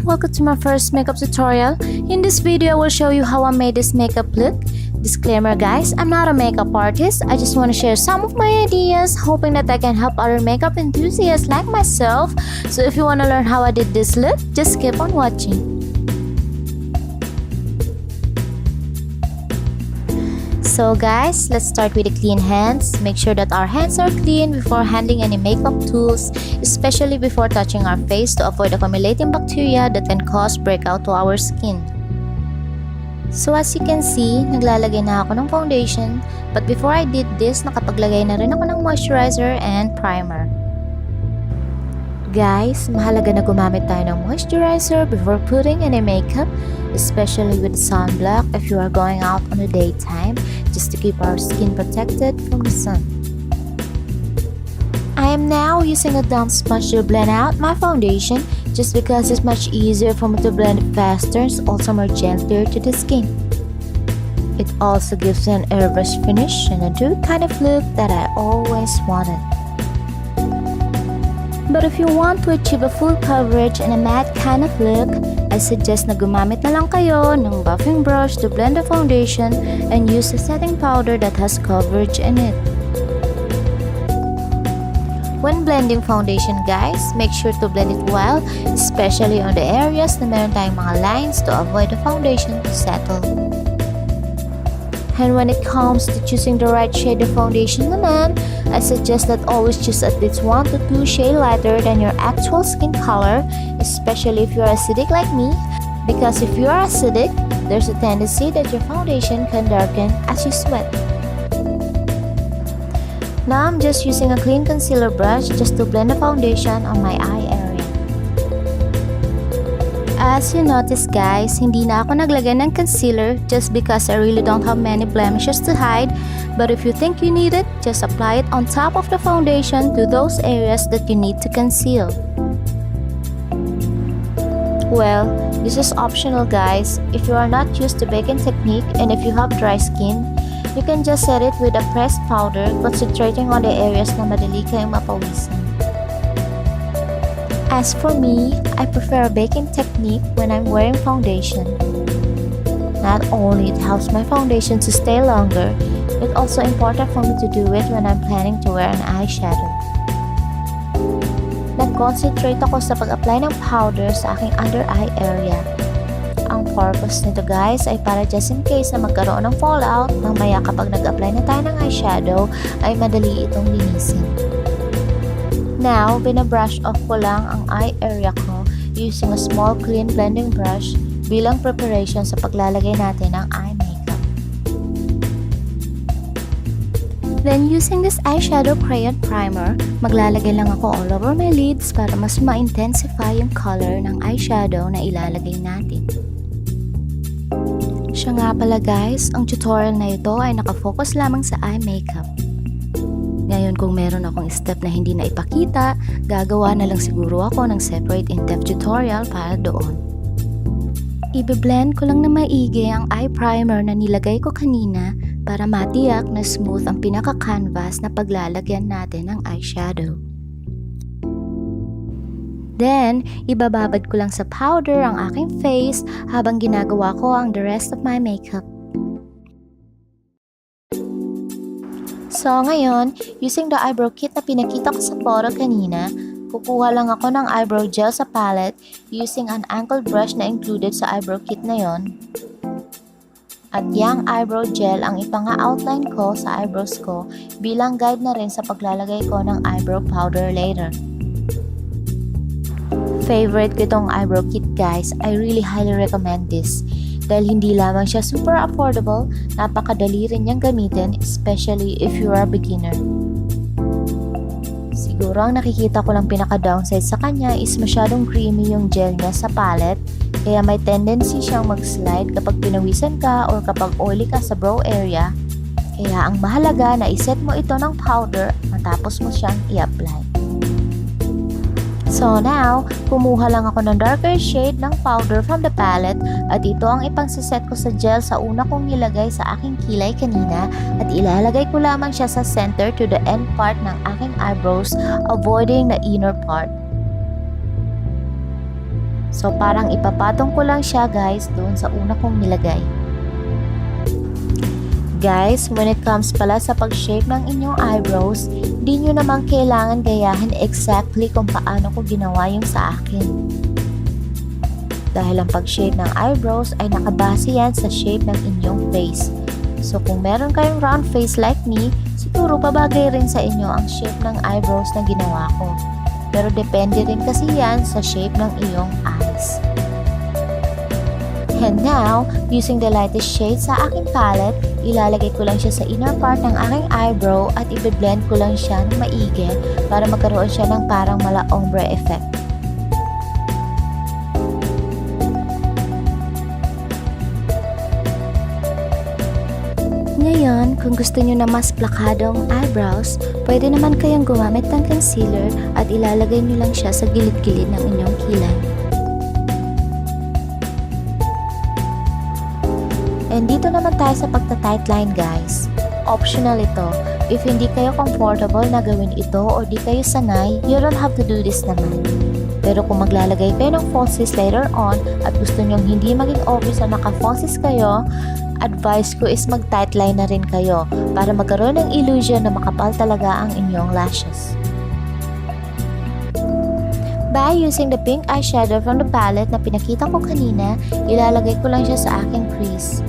everyone! Welcome to my first makeup tutorial. In this video, I will show you how I made this makeup look. Disclaimer guys, I'm not a makeup artist. I just want to share some of my ideas, hoping that I can help other makeup enthusiasts like myself. So if you want to learn how I did this look, just keep on watching. So guys, let's start with the clean hands. Make sure that our hands are clean before handling any makeup tools, especially before touching our face to avoid accumulating bacteria that can cause breakout to our skin. So as you can see, naglalagay na ako ng foundation, but before I did this, nakapaglagay na rin ako ng moisturizer and primer. Guys, mahalaga na gumamit tayo ng moisturizer before putting any makeup, especially with sunblock if you are going out on the daytime, just to keep our skin protected from the sun. I am now using a damp sponge to blend out my foundation just because it's much easier for me to blend it faster and also more gentler to the skin. It also gives an airbrush finish and a nude kind of look that I always wanted. But if you want to achieve a full coverage and a matte kind of look, I suggest na gumamit na lang kayo ng buffing brush to blend the foundation and use a setting powder that has coverage in it. When blending foundation guys, make sure to blend it well, especially on the areas na meron tayong mga lines to avoid the foundation to settle. And when it comes to choosing the right shade of foundation naman, I suggest that always choose at least 1 to 2 shades lighter than your actual skin color, especially if you are acidic like me, because if you are acidic, there's a tendency that your foundation can darken as you sweat. Now I'm just using a clean concealer brush just to blend the foundation on my eye area. As you notice guys, hindi na ako naglagay ng concealer just because I really don't have many blemishes to hide, but if you think you need it, just apply it on top of the foundation to those areas that you need to conceal. Well, this is optional guys. If you are not used to baking technique and if you have dry skin, you can just set it with a pressed powder, concentrating on the areas na madali kayong mapawisan. As for me, I prefer a baking technique when I'm wearing foundation. Not only it helps my foundation to stay longer, it's also important for me to do it when I'm planning to wear an eyeshadow. Nag-concentrate ako sa pag-apply ng powder sa aking under eye area. Ang purpose nito guys ay para just in case na magkaroon ng fallout, mamaya kapag nag-apply na tayo ng eyeshadow ay madali itong linisin. Now, binabrush off ko lang ang eye area ko using a small clean blending brush bilang preparation sa paglalagay natin ng eye makeup. Then, using this eyeshadow crayon primer, maglalagay lang ako all over my lids para mas ma-intensify yung color ng eyeshadow na ilalagay natin. Siya nga pala guys, ang tutorial na ito ay nakafocus lamang sa eye makeup. Ngayon kung meron akong step na hindi na ipakita, gagawa na lang siguro ako ng separate in-depth tutorial para doon. Ibe-blend ko lang na maigi ang eye primer na nilagay ko kanina para matiyak na smooth ang pinaka-canvas na paglalagyan natin ng eyeshadow. Then, ibababad ko lang sa powder ang aking face habang ginagawa ko ang the rest of my makeup. So ngayon, using the eyebrow kit na pinakita ko sa photo kanina, kukuha lang ako ng eyebrow gel sa palette using an angled brush na included sa eyebrow kit na yon. At yang eyebrow gel ang ipanga-outline ko sa eyebrows ko bilang guide na rin sa paglalagay ko ng eyebrow powder later. Favorite ko itong eyebrow kit guys, I really highly recommend this. Dahil hindi lamang siya super affordable, napakadali rin niyang gamitin, especially if you are a beginner. Siguro ang nakikita ko lang pinaka-downside sa kanya is masyadong creamy yung gel niya sa palette, kaya may tendency siyang mag-slide kapag pinawisan ka or kapag oily ka sa brow area. Kaya ang mahalaga na iset mo ito ng powder matapos mo siyang i-apply. So now, kumuha lang ako ng darker shade ng powder from the palette at ito ang ipangsiset ko sa gel sa una kong nilagay sa aking kilay kanina at ilalagay ko lamang siya sa center to the end part ng aking eyebrows, avoiding the inner part. So parang ipapatong ko lang siya guys doon sa una kong nilagay. Guys, when it comes pala sa pag-shape ng inyong eyebrows, di nyo naman kailangan gayahin exactly kung paano ko ginawa yung sa akin. Dahil ang pag-shape ng eyebrows ay nakabase yan sa shape ng inyong face. So kung meron kayong round face like me, siguro pabagay rin sa inyo ang shape ng eyebrows na ginawa ko. Pero depende rin kasi yan sa shape ng iyong eyes. And now, using the lightest shade sa aking palette, ilalagay ko lang siya sa inner part ng aking eyebrow at i-blend ko lang siya ng maigi para magkaroon siya ng parang mala ombre effect. Ngayon, kung gusto nyo na mas plakadong eyebrows, pwede naman kayong gumamit ng concealer at ilalagay nyo lang siya sa gilid-gilid ng inyong kilay. And dito naman tayo sa pagta-tightline guys. Optional ito. If hindi kayo comfortable na gawin ito o di kayo sanay, you don't have to do this naman. Pero kung maglalagay kayo ng falsies later on at gusto nyong hindi maging obvious na naka-falsies kayo, advice ko is mag-tightline na rin kayo para magkaroon ng illusion na makapal talaga ang inyong lashes. By using the pink eyeshadow from the palette na pinakita ko kanina, ilalagay ko lang siya sa aking crease.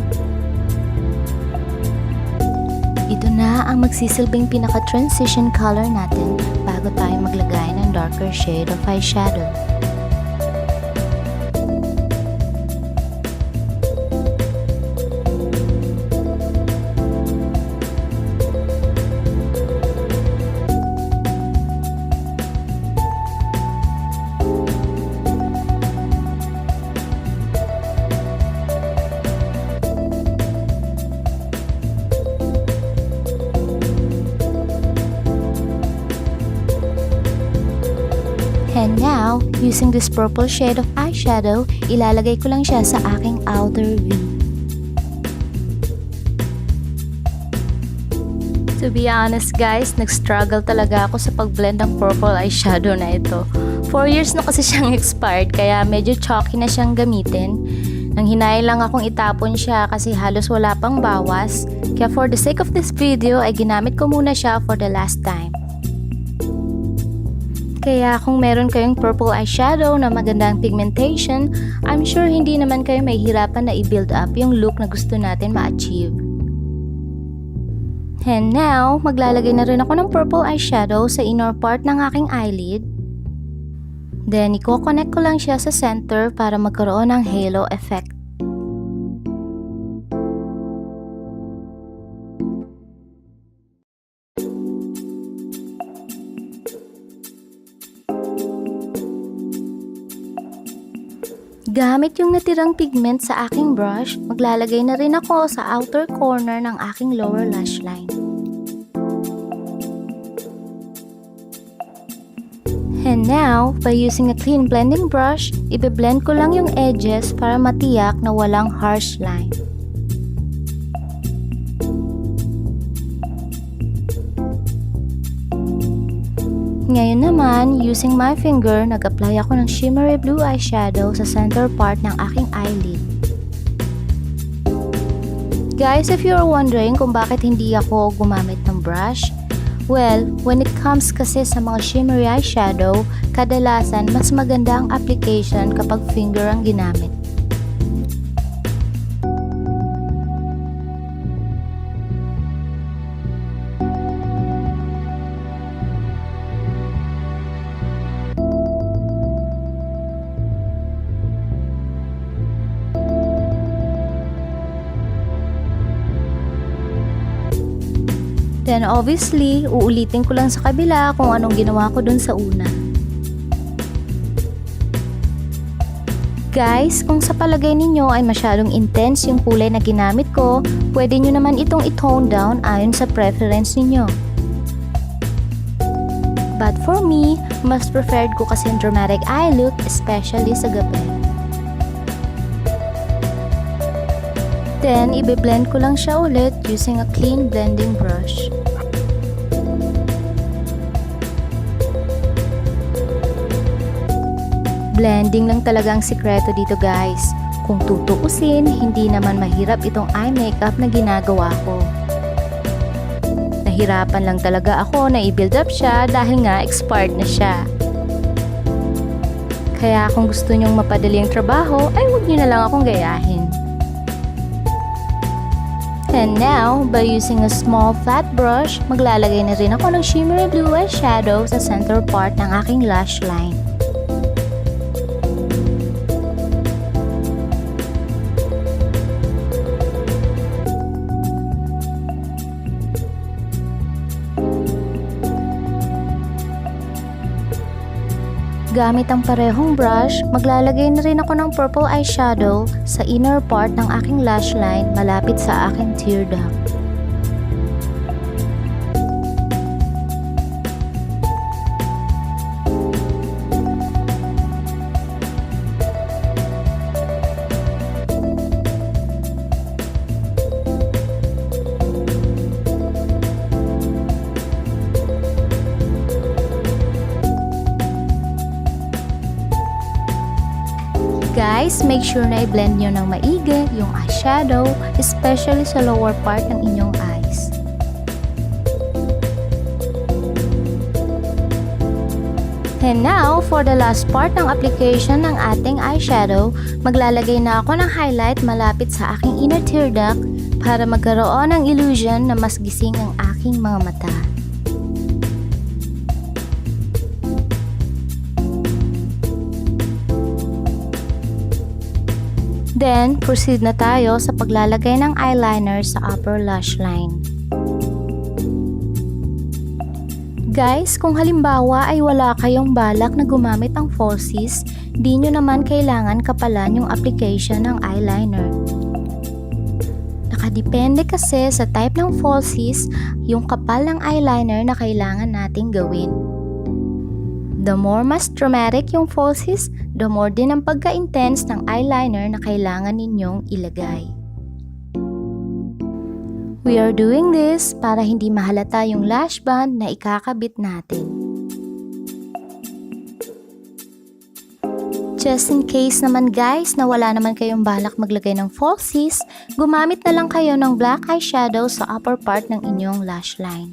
Ito na ang magsisilbing pinaka-transition color natin bago tayo maglagay ng darker shade of eyeshadow. And now, using this purple shade of eyeshadow, ilalagay ko lang siya sa aking outer V. To be honest guys, nag-struggle talaga ako sa pag-blend ng purple eyeshadow na ito. 4 years na kasi siyang expired, kaya medyo chalky na siyang gamitin. Nang hinay lang akong itapon siya kasi halos wala pang bawas. Kaya for the sake of this video, ay ginamit ko muna siya for the last time. Kaya kung meron kayong purple eyeshadow na magandang pigmentation, I'm sure hindi naman kayo mahihirapan na i-build up yung look na gusto natin ma-achieve. And now, maglalagay na rin ako ng purple eyeshadow sa inner part ng aking eyelid. Then, i-connect ko lang siya sa center para magkaroon ng halo effect. Gamit yung natirang pigment sa aking brush, maglalagay na rin ako sa outer corner ng aking lower lash line. And now, by using a clean blending brush, ibe-blend ko lang yung edges para matiyak na walang harsh line. Ngayon naman, using my finger, nag-apply ako ng shimmery blue eyeshadow sa center part ng aking eyelid. Guys, if you're wondering kung bakit hindi ako gumamit ng brush, well, when it comes kasi sa mga shimmery eyeshadow, kadalasan mas maganda ang application kapag finger ang ginamit. Then obviously, uulitin ko lang sa kabila kung anong ginawa ko dun sa una. Guys, kung sa palagay ninyo ay masyadong intense yung kulay na ginamit ko, pwede nyo naman itong i-tone down ayon sa preference ninyo. But for me, mas preferred ko kasi yung dramatic eye look, especially sa gabi. Then, ibe-blend ko lang siya ulit using a clean blending brush. Blending lang talaga ang sikreto dito guys. Kung tutuusin, hindi naman mahirap itong eye makeup na ginagawa ko. Nahirapan lang talaga ako na i-build up siya dahil nga expired na siya. Kaya kung gusto nyong mapadali ang trabaho, ay huwag nyo na lang akong gayahin. And now, by using a small flat brush, maglalagay na rin ako ng shimmery blue eyeshadow sa center part ng aking lash line. Gamit ang parehong brush, maglalagay na rin ako ng purple eyeshadow sa inner part ng aking lash line malapit sa aking tear duct. Guys, make sure na i-blend nyo ng maigi yung eyeshadow, especially sa lower part ng inyong eyes. And now, for the last part ng application ng ating eyeshadow, maglalagay na ako ng highlight malapit sa aking inner tear duct para magkaroon ng illusion na mas gising ang aking mga mata. Then, proceed na tayo sa paglalagay ng eyeliner sa upper lash line. Guys, kung halimbawa ay wala kayong balak na gumamit ng falsies, di nyo naman kailangan kapalan yung application ng eyeliner. Nakadepende kasi sa type ng falsies, yung kapal ng eyeliner na kailangan nating gawin. The more mas dramatic yung falsies, the more din ang pagka-intense ng eyeliner na kailangan ninyong ilagay. We are doing this para hindi mahalata yung lash band na ikakabit natin. Just in case naman guys na wala naman kayong balak maglagay ng falsies, gumamit na lang kayo ng black eyeshadow sa upper part ng inyong lash line.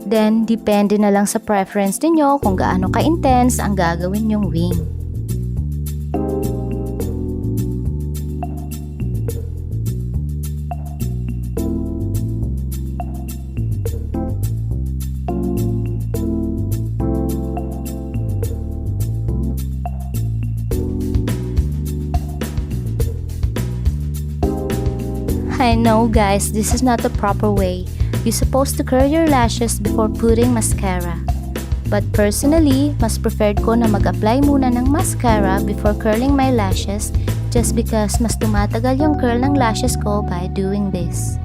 Then, depende na lang sa preference niyo kung gaano ka-intense ang gagawin yung wing. I know guys, this is not the proper way. You're supposed to curl your lashes before putting mascara. But personally, mas preferred ko na mag-apply muna ng mascara before curling my lashes just because mas tumatagal yung curl ng lashes ko by doing this.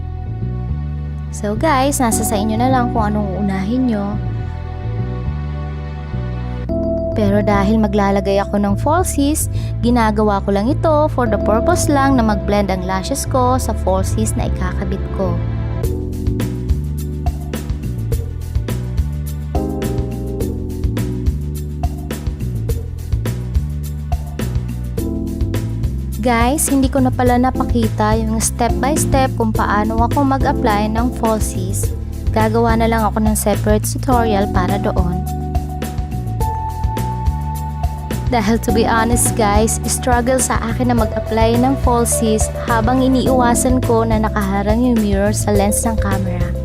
So guys, nasa sa inyo na lang kung anong uunahin nyo. Pero dahil maglalagay ako ng falsies, ginagawa ko lang ito for the purpose lang na mag-blend ang lashes ko sa falsies na ikakabit ko. Guys, hindi ko na pala napakita yung step by step kung paano ako mag-apply ng falsies. Gagawa na lang ako ng separate tutorial para doon. Dahil to be honest guys, struggle sa akin na mag-apply ng falsies habang iniiwasan ko na nakaharang yung mirror sa lens ng camera.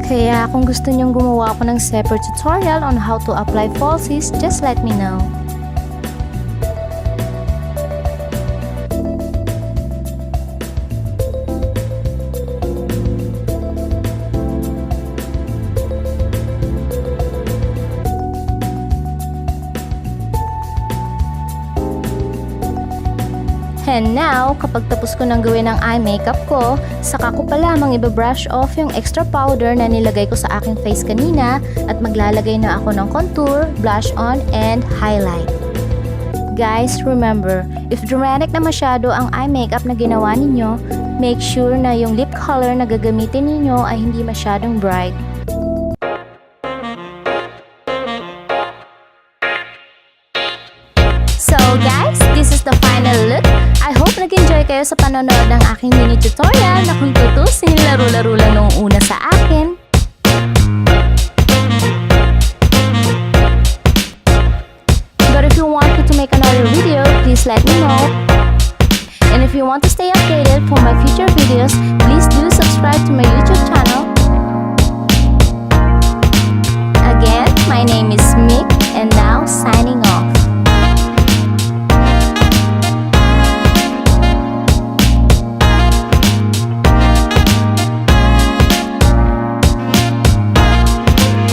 Kaya kung gusto nyong gumawa ako ng separate tutorial on how to apply falsies, just let me know. And now, kapag tapos ko nang gawin ang eye makeup ko, saka ko pa lamang ibabrush off yung extra powder na nilagay ko sa aking face kanina at maglalagay na ako ng contour, blush on, and highlight. Guys, remember, if dramatic na masyado ang eye makeup na ginawa ninyo, Make sure na yung lip color na gagamitin ninyo ay hindi masyadong bright. So guys, this is the final look. I hope nag-enjoy kayo sa panonood ng aking mini tutorial na kung tutusin, laro-laro lang nung una sa akin. But if you want me to make another video, please let me know. And if you want to stay updated for my future videos,